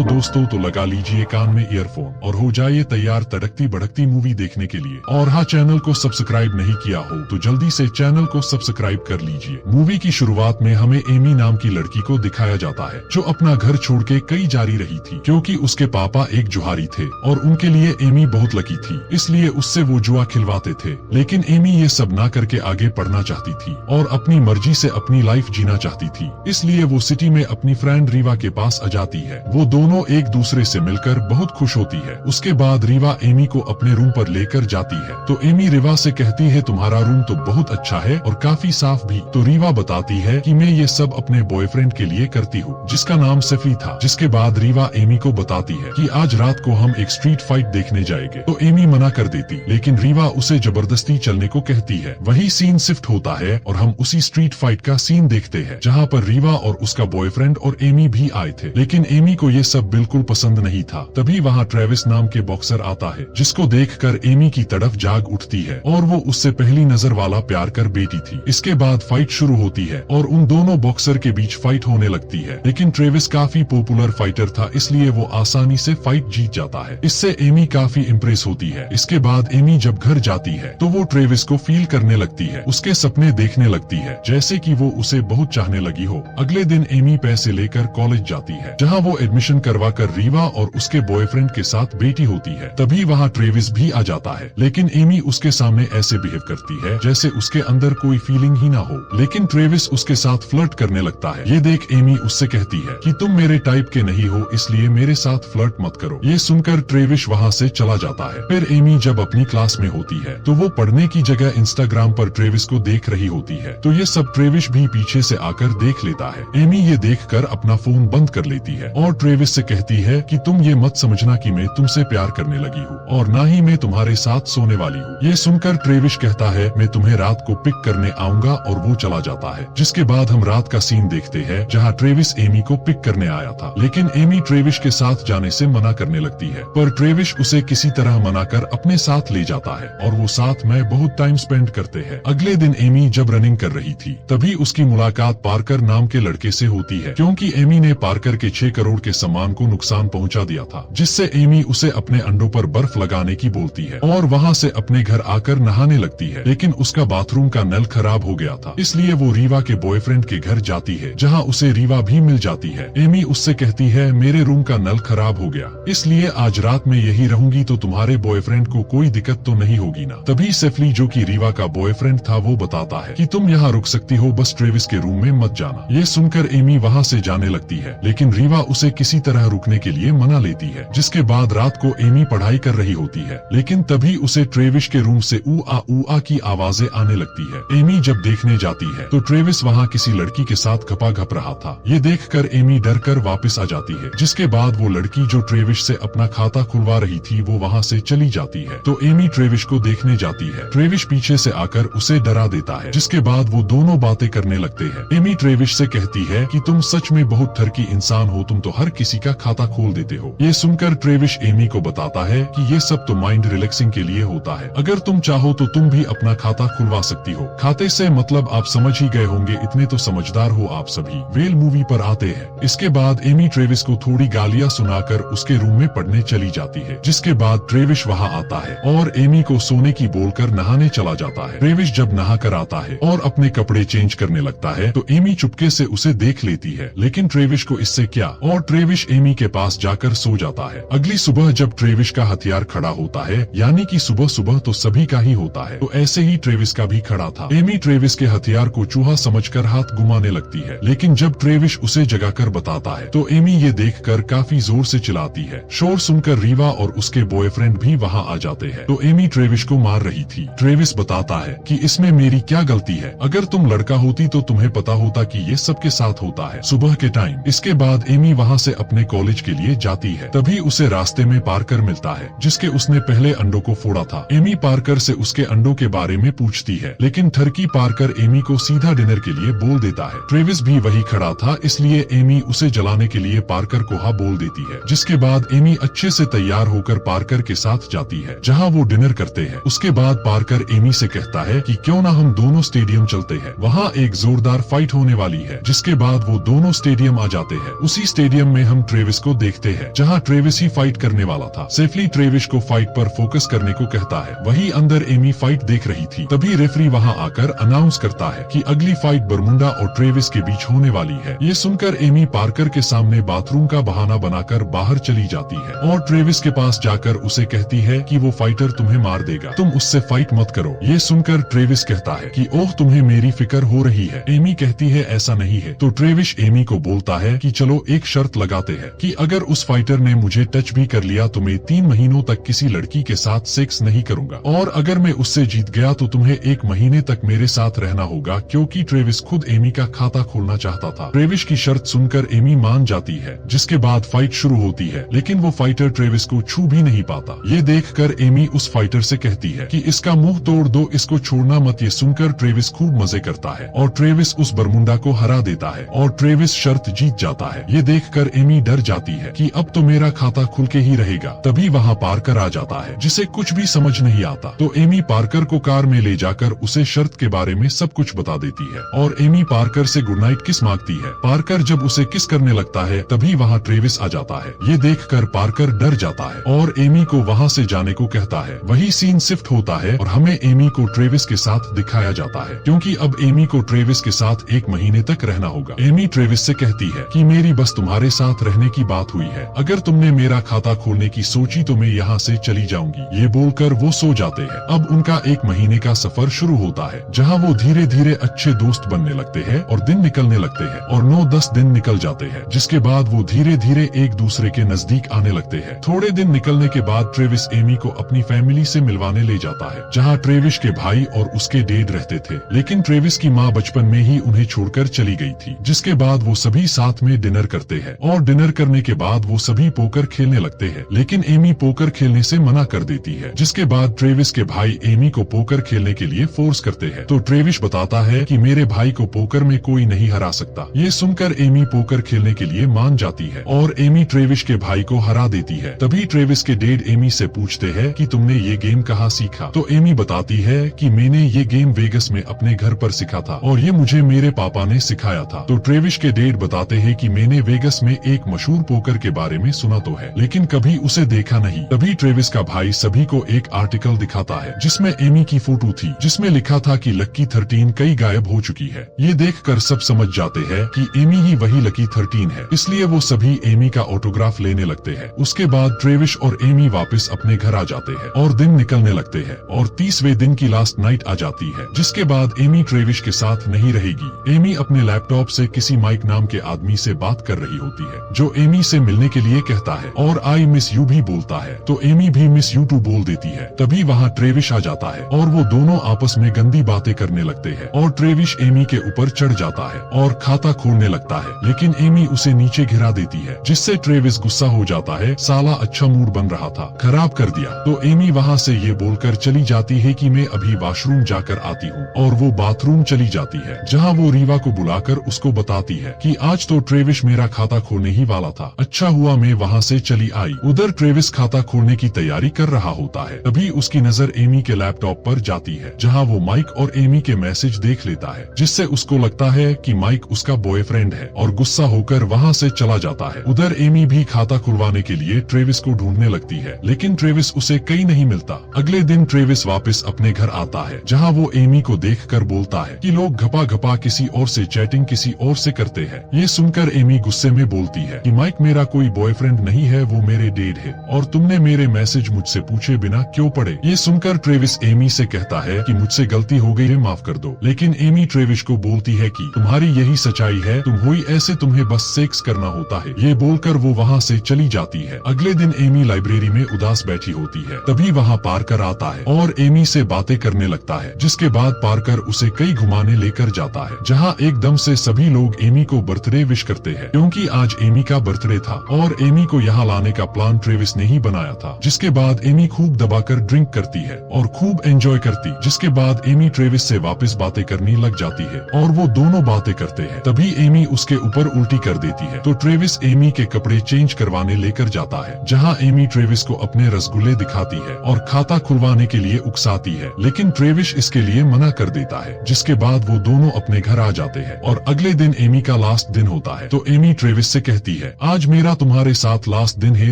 हो दोस्तों, तो लगा लीजिए कान में ईयरफोन और हो जाइए तैयार तड़कती भड़कती मूवी देखने के लिए। और हाँ, चैनल को सब्सक्राइब नहीं किया हो तो जल्दी से चैनल को सब्सक्राइब कर लीजिए। मूवी की शुरुआत में हमें एमी नाम की लड़की को दिखाया जाता है जो अपना घर छोड़ के कहीं जा रही थी, क्योंकि उसके पापा एक जुआरी थे और उनके लिए एमी बहुत लकी थी, इसलिए उससे वो जुआ खिलवाते थे। लेकिन एमी ये सब ना करके आगे पढ़ना चाहती थी और अपनी मर्जी से अपनी लाइफ जीना चाहती थी, इसलिए वो सिटी में अपनी फ्रेंड रीवा के पास आ जाती है। वो दोनों एक दूसरे से मिलकर बहुत खुश होती है। उसके बाद रीवा एमी को अपने रूम पर लेकर जाती है तो एमी रीवा से कहती है तुम्हारा रूम तो बहुत अच्छा है और काफी साफ भी। तो रीवा बताती है कि मैं ये सब अपने बॉयफ्रेंड के लिए करती हूँ जिसका नाम सफी था। जिसके बाद रीवा एमी को बताती है कि आज रात को हम एक स्ट्रीट फाइट देखने जाएंगे। तो एमी मना कर देती, लेकिन रीवा उसे जबरदस्ती चलने को कहती है। वही सीन शिफ्ट होता है और हम उसी स्ट्रीट फाइट का सीन देखते हैं जहाँ पर रीवा और उसका बॉयफ्रेंड और एमी भी आए थे। लेकिन एमी को ये सब बिल्कुल पसंद नहीं था। तभी वहाँ ट्रेविस नाम के बॉक्सर आता है जिसको देखकर एमी की तरफ जाग उठती है और वो उससे पहली नजर वाला प्यार कर बेटी थी। इसके बाद फाइट शुरू होती है और उन दोनों बॉक्सर के बीच फाइट होने लगती है। लेकिन ट्रेविस काफी पॉपुलर फाइटर था, इसलिए वो आसानी से फाइट जीत जाता है। इससे एमी काफी इम्प्रेस होती है। इसके बाद एमी जब घर जाती है तो वो ट्रेविस को फील करने लगती है, उसके सपने देखने लगती है जैसे कि वो उसे बहुत चाहने लगी हो। अगले दिन एमी पैसे लेकर कॉलेज जाती है जहाँ वो एडमिशन करवा कर रीवा और उसके बॉयफ्रेंड के साथ बेटी होती है। तभी वहाँ ट्रेविस भी आ जाता है, लेकिन एमी उसके सामने ऐसे बिहेव करती है जैसे उसके अंदर कोई फीलिंग ही ना हो। लेकिन ट्रेविस उसके साथ फ्लर्ट करने लगता है। ये देख एमी उससे कहती है कि तुम मेरे टाइप के नहीं हो, इसलिए मेरे साथ फ्लर्ट मत करो। ये सुनकर ट्रेविस वहाँ से चला जाता है। फिर एमी जब अपनी क्लास में होती है तो वो पढ़ने की जगह इंस्टाग्राम पर ट्रेविस को देख रही होती है। तो ये सब ट्रेविस भी पीछे से आकर देख लेता है। एमी ये देखकर अपना फोन बंद कर लेती है और ट्रेविस से कहती है कि तुम ये मत समझना कि मैं तुमसे प्यार करने लगी हूँ और ना ही मैं तुम्हारे साथ सोने वाली हूँ। ये सुनकर ट्रेविस कहता है मैं तुम्हें रात को पिक करने आऊंगा और वो चला जाता है। जिसके बाद हम रात का सीन देखते हैं जहाँ ट्रेविस एमी को पिक करने आया था, लेकिन एमी ट्रेविस के साथ जाने से मना करने लगती है। पर ट्रेविस उसे किसी तरह मना कर अपने साथ ले जाता है और वो साथ में बहुत टाइम स्पेंड करते हैं। अगले दिन एमी जब रनिंग कर रही थी तभी उसकी मुलाकात पार्कर नाम के लड़के से होती है, क्योंकि एमी ने पार्कर के 6 करोड़ के सामान को नुकसान पहुंचा दिया था। जिससे एमी उसे अपने अंडों पर बर्फ लगाने की बोलती है और वहां से अपने घर आकर नहाने लगती है। लेकिन उसका बाथरूम का नल खराब हो गया था, इसलिए वो रीवा के बॉयफ्रेंड के घर जाती है जहां उसे रीवा भी मिल जाती है। एमी उससे कहती है मेरे रूम का नल खराब हो गया, इसलिए आज रात में यही रहूंगी तो तुम्हारे बॉयफ्रेंड को कोई दिक्कत तो नहीं होगी ना। तभी सेफली जो कि रीवा का बॉयफ्रेंड था वो बताता है कि तुम यहाँ रुक सकती हो, बस ट्रेविस के रूम में मत जाना। ये सुनकर एमी वहाँ से जाने लगती है, लेकिन रीवा उसे किसी तरह रुकने के लिए मना लेती है। जिसके बाद रात को एमी पढ़ाई कर रही होती है, लेकिन तभी उसे ट्रेविस के रूम से ऊ आ की आवाजें आने लगती है। एमी जब देखने जाती है तो ट्रेविस वहाँ किसी लड़की के साथ घपा-घप रहा था। ये देखकर एमी डर कर वापस आ जाती है। जिसके बाद वो लड़की जो ट्रेविस से अपना खाता खुलवा रही थी वो वहाँ से चली जाती है। तो एमी ट्रेविस को देखने जाती है। ट्रेविस पीछे से आकर उसे डरा देता है। जिसके बाद वो दोनों बातें करने लगते हैं। एमी ट्रेविस से कहती है कि तुम सच में बहुत ठरकी इंसान हो, तुम तो हर किसी का खाता खोल देते हो। ये सुनकर ट्रेविस एमी को बताता है कि ये सब तो माइंड रिलैक्सिंग के लिए होता है, अगर तुम चाहो तो तुम भी अपना खाता खुलवा सकती हो। खाते से मतलब आप समझ ही गए होंगे, इतने तो समझदार हो आप सभी। वेल मूवी पर आते हैं। इसके बाद एमी ट्रेविस को थोड़ी गालियां सुनाकर उसके रूम में पढ़ने चली जाती है। जिसके बाद ट्रेविस वहाँ आता है और एमी को सोने की बोलकर नहाने चला जाता है। ट्रेविस जब नहा कर आता है और अपने कपड़े चेंज करने लगता है तो एमी चुपके से उसे देख लेती है, लेकिन ट्रेविस को इससे क्या, और ट्रेविस एमी के पास जाकर सो जाता है। अगली सुबह जब ट्रेविस का हथियार खड़ा होता है, यानी कि सुबह सुबह तो सभी का ही होता है, तो ऐसे ही ट्रेविस का भी खड़ा था। एमी ट्रेविस के हथियार को चूहा समझकर हाथ घुमाने लगती है, लेकिन जब ट्रेविस उसे जगाकर बताता है तो एमी ये देखकर काफी जोर से चिल्लाती है। शोर सुनकर रीवा और उसके बॉयफ्रेंड भी वहाँ आ जाते हैं। तो एमी ट्रेविस को मार रही थी। ट्रेविस बताता है कि इसमें मेरी क्या गलती है, अगर तुम लड़का होती तो तुम्हें पता होता कि ये सबके साथ होता है सुबह के टाइम। इसके बाद एमी वहाँ से अपने कॉलेज के लिए जाती है। तभी उसे रास्ते में पार्कर मिलता है जिसके उसने पहले अंडों को फोड़ा था। एमी पार्कर से उसके अंडों के बारे में पूछती है, लेकिन ठरकी पार्कर एमी को सीधा डिनर के लिए बोल देता है। ट्रेविस भी वही खड़ा था, इसलिए एमी उसे जलाने के लिए पार्कर को हाँ बोल देती है। जिसके बाद एमी अच्छे से तैयार होकर पार्कर के साथ जाती है जहाँ वो डिनर करते हैं। उसके बाद पार्कर एमी से कहता है कि क्यों ना हम दोनों स्टेडियम चलते हैं, वहाँ एक जोरदार फाइट होने वाली है। जिसके बाद वो दोनों स्टेडियम आ जाते हैं। उसी स्टेडियम में हम ट्रेविस को देखते हैं, जहाँ ट्रेविस ही फाइट करने वाला था। सेफली ट्रेविस को फाइट पर फोकस करने को कहता है। वही अंदर एमी फाइट देख रही थी। तभी रेफरी वहाँ आकर अनाउंस करता है कि अगली फाइट बरमुंडा और ट्रेविस के बीच होने वाली है। ये सुनकर एमी पार्कर के सामने बाथरूम का बहाना बनाकर बाहर चली जाती है और ट्रेविस के पास जाकर उसे कहती है कि वो फाइटर तुम्हें मार देगा, तुम उससे फाइट मत करो। ये सुनकर ट्रेविस कहता है कि ओह तुम्हें मेरी फिक्र हो रही है। एमी कहती है ऐसा नहीं है। तो ट्रेविस एमी को बोलता है कि चलो एक शर्त लगाते हैं कि अगर उस फाइटर ने मुझे टच भी कर लिया तो मैं 3 महीनों तक किसी लड़की के साथ सेक्स नहीं करूंगा, और अगर मैं उससे जीत गया तो तुम्हें 1 महीने तक मेरे साथ रहना होगा, क्योंकि ट्रेविस खुद एमी का खाता खोलना चाहता था। ट्रेविस की शर्त सुनकर एमी मान जाती है, जिसके बाद फाइट शुरू होती है, लेकिन वो फाइटर ट्रेविस को छू भी नहीं पाता। ये देखकर एमी उस फाइटर से कहती है कि इसका मुंह तोड़ दो, इसको छोड़ना मत। ये सुनकर ट्रेविस खूब मजे करता है और ट्रेविस उस बरमुंडा को हरा देता है और ट्रेविस शर्त जीत जाता है। ये देखकर एमी डर जाती है कि अब तो मेरा खाता खुल के ही रहेगा। तभी वहाँ पार्कर आ जाता है, जिसे कुछ भी समझ नहीं आता। तो एमी पार्कर को कार में ले जाकर उसे शर्त के बारे में सब कुछ बता देती है और एमी पार्कर से गुड नाइट किस मांगती है। पार्कर जब उसे किस करने लगता है तभी वहाँ ट्रेविस आ जाता है। ये देखकर पार्कर डर जाता है और एमी को वहाँ से जाने को कहता है। वही सीन शिफ्ट होता है और हमें एमी को ट्रेविस के साथ दिखाया जाता है, क्योंकि अब एमी को ट्रेविस के साथ 1 महीने तक रहना होगा। एमी ट्रेविस से कहती है कि मेरी बस तुम्हारे साथ रहने की बात हुई है, अगर तुमने मेरा खाता खोलने की सोची तो मैं यहाँ से चली जाऊंगी। ये बोलकर वो सो जाते हैं। अब उनका 1 महीने का सफर शुरू होता है, जहाँ वो धीरे धीरे अच्छे दोस्त बनने लगते हैं और दिन निकलने लगते हैं और 9-10 दिन निकल जाते हैं, जिसके बाद वो धीरे धीरे एक दूसरे के नजदीक आने लगते हैं। थोड़े दिन निकलने के बाद ट्रेविस एमी को अपनी फैमिली से मिलवाने ले जाता है, जहाँ ट्रेविस के भाई और उसके डैड रहते थे, लेकिन ट्रेविस की माँ बचपन में ही उन्हें छोड़कर चली गई थी। जिसके बाद वो सभी साथ में डिनर करते हैं और डिनर करने के बाद वो सभी पोकर खेलने लगते हैं, लेकिन एमी पोकर खेलने से मना कर देती है। जिसके बाद ट्रेविस के भाई एमी को पोकर खेलने के लिए फोर्स करते हैं। तो ट्रेविस बताता है कि मेरे भाई को पोकर में कोई नहीं हरा सकता। ये सुनकर एमी पोकर खेलने के लिए मान जाती है और एमी ट्रेविस के भाई को हरा देती है। तभी ट्रेविस के डैड एमी से पूछते हैं कि तुमने ये गेम कहाँ सीखा। तो एमी बताती है कि मैंने ये गेम वेगस में अपने घर पर सीखा था और ये मुझे मेरे पापा ने सिखाया था। तो ट्रेविस के डैड बताते हैं कि मैंने वेगस में एक मशहूर पोकर के बारे में सुना तो है, लेकिन कभी उसे देखा नहीं। तभी ट्रेविस का भाई सभी को एक आर्टिकल दिखाता है, जिसमें एमी की फोटो थी, जिसमें लिखा था कि लकी 13 कई गायब हो चुकी है। ये देखकर सब समझ जाते हैं कि एमी ही वही लकी 13 है, इसलिए वो सभी एमी का ऑटोग्राफ लेने लगते हैं। उसके बाद ट्रेविस और एमी वापस अपने घर आ जाते हैं और दिन निकलने लगते हैं और 30वें दिन की लास्ट नाइट आ जाती है, जिसके बाद एमी ट्रेविस के साथ नहीं रहेगी। एमी अपने लैपटॉप से किसी माइक नाम के आदमी से बात कर रही होती है, जो एमी से मिलने के लिए कहता है और आई मिस यू भी बोलता है। तो एमी भी मिस यू टू बोल देती है। तभी वहाँ ट्रेविस आ जाता है और वो दोनों आपस में गंदी बातें करने लगते हैं और ट्रेविस एमी के ऊपर चढ़ जाता है और खाता खोलने लगता है, लेकिन एमी उसे नीचे गिरा देती है, जिससे ट्रेविस गुस्सा हो जाता है। साला अच्छा मूड बन रहा था, खराब कर दिया। तो एमी वहाँ से ये बोलकर चली जाती है कि मैं अभी वॉशरूम जाकर आती हूँ, और वो बाथरूम चली जाती है, जहाँ वो रीवा को बुलाकर उसको बताती है कि आज तो ट्रेविस मेरा खाता खोलने ही वाला था, अच्छा हुआ मैं वहाँ से चली आई। उधर ट्रेविस खाता खोलने की तैयारी कर रहा होता है। तभी उसकी नजर एमी के लैपटॉप पर जाती है, जहाँ वो माइक और एमी के मैसेज देख लेता है, जिससे उसको लगता है कि माइक उसका बॉयफ्रेंड है और गुस्सा होकर वहाँ से चला जाता है। उधर एमी भी खाता खुलवाने के लिए ट्रेविस को ढूंढने लगती है, लेकिन ट्रेविस उसे कहीं नहीं मिलता। अगले दिन ट्रेविस वापस अपने घर आता है, जहाँ वो एमी को देखकर बोलता है कि लोग घपा घपा किसी और से चैटिंग किसी और से करते हैं। ये सुनकर एमी गुस्से में बोलती है कि माइक मेरा कोई बॉयफ्रेंड नहीं है, वो मेरे डैड है और तुमने मेरे मैसेज मुझसे पूछे बिना क्यों पढ़े। ये सुनकर ट्रेविस एमी से कहता है कि मुझसे गलती हो गई है, माफ कर दो। लेकिन एमी ट्रेविस को बोलती है कि तुम्हारी यही सच्चाई है, तुम हुई ऐसे, तुम्हें बस सेक्स करना होता है। ये बोलकर वो वहाँ से चली जाती है। अगले दिन एमी लाइब्रेरी में उदास बैठी होती है। तभी वहाँ पार्कर आता है और एमी से बातें करने लगता है, जिसके बाद पार्कर उसे कई घुमाने लेकर जाता है, जहाँ एकदम से सभी लोग एमी को बर्थडे विश करते हैं, क्योंकि आज एमी का बर्थडे था और एमी को यहाँ लाने का प्लान ट्रेविस ने ही बनाया था। जिसके बाद एमी खूब दबाकर ड्रिंक करती है और खूब एंजॉय करती। जिसके बाद एमी ट्रेविस से वापस बातें करनी लग जाती है और वो दोनों बातें करते हैं। तभी एमी उसके ऊपर उल्टी कर देती है। तो ट्रेविस एमी के कपड़े चेंज करवाने लेकर जाता है, जहाँ एमी ट्रेविस को अपने रसगुल्ले दिखाती है और खाता खुलवाने के लिए उकसाती है, लेकिन ट्रेविस इसके लिए मना कर देता है। जिसके बाद वो दोनों अपने घर आ जाते हैं और अगले दिन एमी का लास्ट दिन होता है। तो एमी ट्रेविस से कहती है, आज मेरा तुम्हारे साथ लास्ट दिन है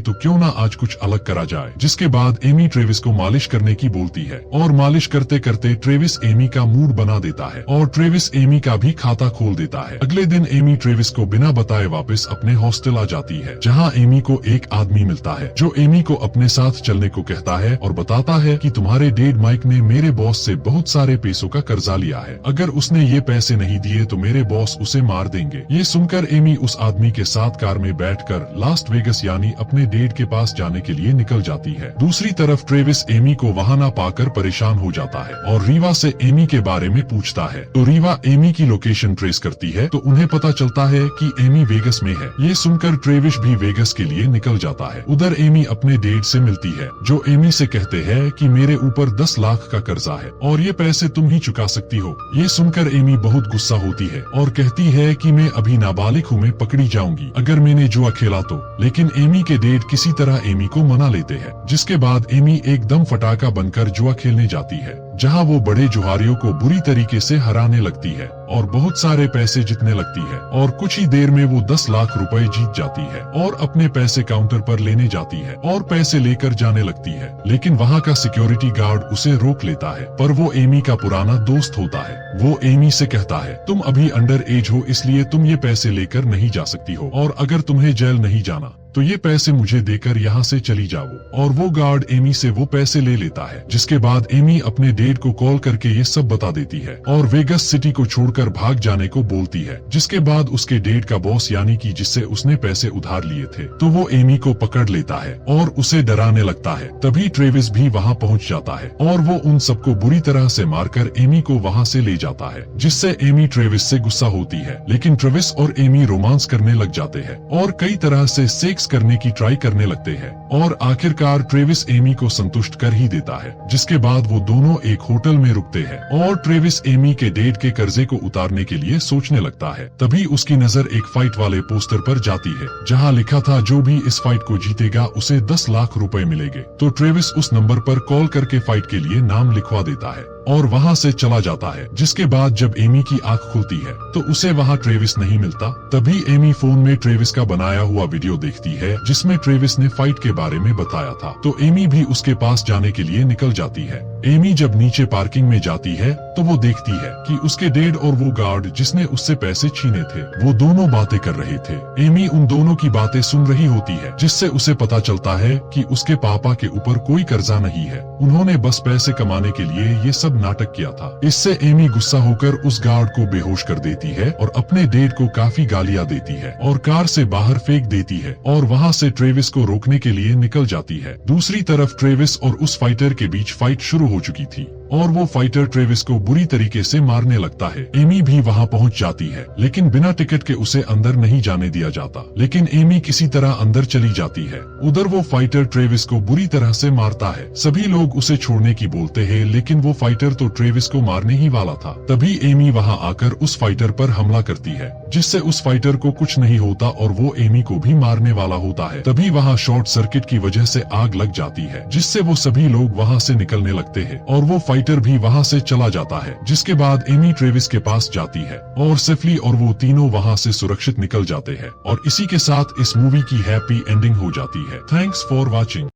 तो क्यों ना आज कुछ अलग करा जाए। जिसके बाद एमी ट्रेविस को मालिश करने की बोलती है और मालिश करते करते ट्रेविस एमी का मूड बना देता है और ट्रेविस एमी का भी खाता खोल देता है। अगले दिन एमी ट्रेविस को बिना बताए वापस अपने हॉस्टल आ जाती है, जहाँ एमी को एक आदमी मिलता है जो एमी को अपने साथ चलने को कहता है और बताता है कि तुम्हारे डैड माइक ने मेरे बॉस से बहुत सारे पैसों का कर्जा लिया है, अगर उसने ये पैसे नहीं दिए तो मेरे बॉस उसे मार देंगे। ये सुनकर एमी उस आदमी के साथ कार में बैठकर लास्ट वेगस यानी अपने डैड के पास जाने के लिए निकल जाती है। दूसरी तरफ ट्रेविस एमी को वहाँ न पाकर परेशान हो जाता है और रीवा से एमी के बारे में पूछता है तो रीवा एमी की लोकेशन ट्रेस करती है तो उन्हें पता चलता है कि एमी वेगस में है। ये सुनकर ट्रेविस भी वेगस के लिए निकल जाता है। उधर एमी अपने डैड से मिलती है जो एमी से कहते हैं कि मेरे ऊपर 10 लाख का कर्जा है और ये पैसे तुम ही चुका सकती हो। ये सुनकर एमी बहुत गुस्सा होती है और कहती है कि मैं अभी नाबालिग हूँ, मैं पकड़ी जाऊंगी अगर मैंने जुआ खेला तो। लेकिन एमी के डैड किसी तरह एमी को मना लेते हैं, जिसके बाद एमी एकदम फटाका बनकर जुआ खेलने जाती है, जहां वो बड़े जुहारियों को बुरी तरीके से हराने लगती है और बहुत सारे पैसे जीतने लगती है और कुछ ही देर में वो 10 लाख रुपए जीत जाती है और अपने पैसे काउंटर पर लेने जाती है और पैसे लेकर जाने लगती है। लेकिन वहाँ का सिक्योरिटी गार्ड उसे रोक लेता है, पर वो एमी का पुराना दोस्त होता है। वो एमी से कहता है तुम अभी अंडर एज हो इसलिए तुम ये पैसे लेकर नहीं जा सकती हो और अगर तुम्हें जेल नहीं जाना तो ये पैसे मुझे देकर यहाँ से चली जाओ। और वो गार्ड एमी से वो पैसे ले लेता है, जिसके बाद एमी अपने डैड को कॉल करके ये सब बता देती है और वेगस सिटी को छोड़कर भाग जाने को बोलती है। जिसके बाद उसके डैड का बॉस यानी कि जिससे उसने पैसे उधार लिए थे तो वो एमी को पकड़ लेता है और उसे डराने लगता है। तभी ट्रेविस भी वहाँ पहुँच जाता है और वो उन सबको बुरी तरह से मारकर एमी को वहाँ से ले जाता है, जिससे एमी ट्रेविस से गुस्सा होती है। लेकिन ट्रेविस और एमी रोमांस करने लग जाते हैं और कई तरह से सेक्स करने की ट्राई करने लगते हैं और आखिरकार ट्रेविस एमी को संतुष्ट कर ही देता है। जिसके बाद वो दोनों एक होटल में रुकते हैं और ट्रेविस एमी के डैड के कर्जे को उतारने के लिए सोचने लगता है। तभी उसकी नजर एक फाइट वाले पोस्टर पर जाती है, जहां लिखा था जो भी इस फाइट को जीतेगा उसे 10 लाख रुपए मिलेंगे। तो ट्रेविस उस नंबर पर कॉल करके फाइट के लिए नाम लिखवा देता है और वहाँ से चला जाता है। जिसके बाद जब एमी की आंख खुलती है तो उसे वहाँ ट्रेविस नहीं मिलता। तभी एमी फोन में ट्रेविस का बनाया हुआ वीडियो देखती है जिसमें ट्रेविस ने फाइट के बारे में बताया था, तो एमी भी उसके पास जाने के लिए निकल जाती है। एमी जब नीचे पार्किंग में जाती है तो वो देखती है कि उसके डैड और वो गार्ड जिसने उससे पैसे छीने थे वो दोनों बातें कर रहे थे। एमी उन दोनों की बातें सुन रही होती है, जिससे उसे पता चलता है कि उसके पापा के ऊपर कोई कर्जा नहीं है, उन्होंने बस पैसे कमाने के लिए ये सब नाटक किया था। इससे एमी गुस्सा होकर उस गार्ड को बेहोश कर देती है और अपने डैड को काफी गालियां देती है और कार से बाहर फेंक देती है और वहाँ से ट्रेविस को रोकने के लिए निकल जाती है। दूसरी तरफ ट्रेविस और उस फाइटर के बीच फाइट शुरू हो चुकी थी और वो फाइटर ट्रेविस को बुरी तरीके से मारने लगता है। एमी भी वहाँ पहुँच जाती है, लेकिन बिना टिकट के उसे अंदर नहीं जाने दिया जाता। लेकिन एमी किसी तरह अंदर चली जाती है। उधर वो फाइटर ट्रेविस को बुरी तरह से मारता है। सभी लोग उसे छोड़ने की बोलते हैं, लेकिन वो फाइटर तो ट्रेविस को मारने ही वाला था। तभी एमी वहाँ आकर उस फाइटर पर हमला करती है, जिससे उस फाइटर को कुछ नहीं होता और वो एमी को भी मारने वाला होता है। तभी वहाँ शॉर्ट सर्किट की वजह से आग लग जाती है, जिससे वो सभी लोग वहाँ से निकलने लगते हैं और वो फाइटर भी वहाँ से चला जाता है। जिसके बाद एमी ट्रेविस के पास जाती है और सेफली और वो तीनों वहाँ से सुरक्षित निकल जाते हैं और इसी के साथ इस मूवी की हैप्पी एंडिंग हो जाती है। Thanks for watching.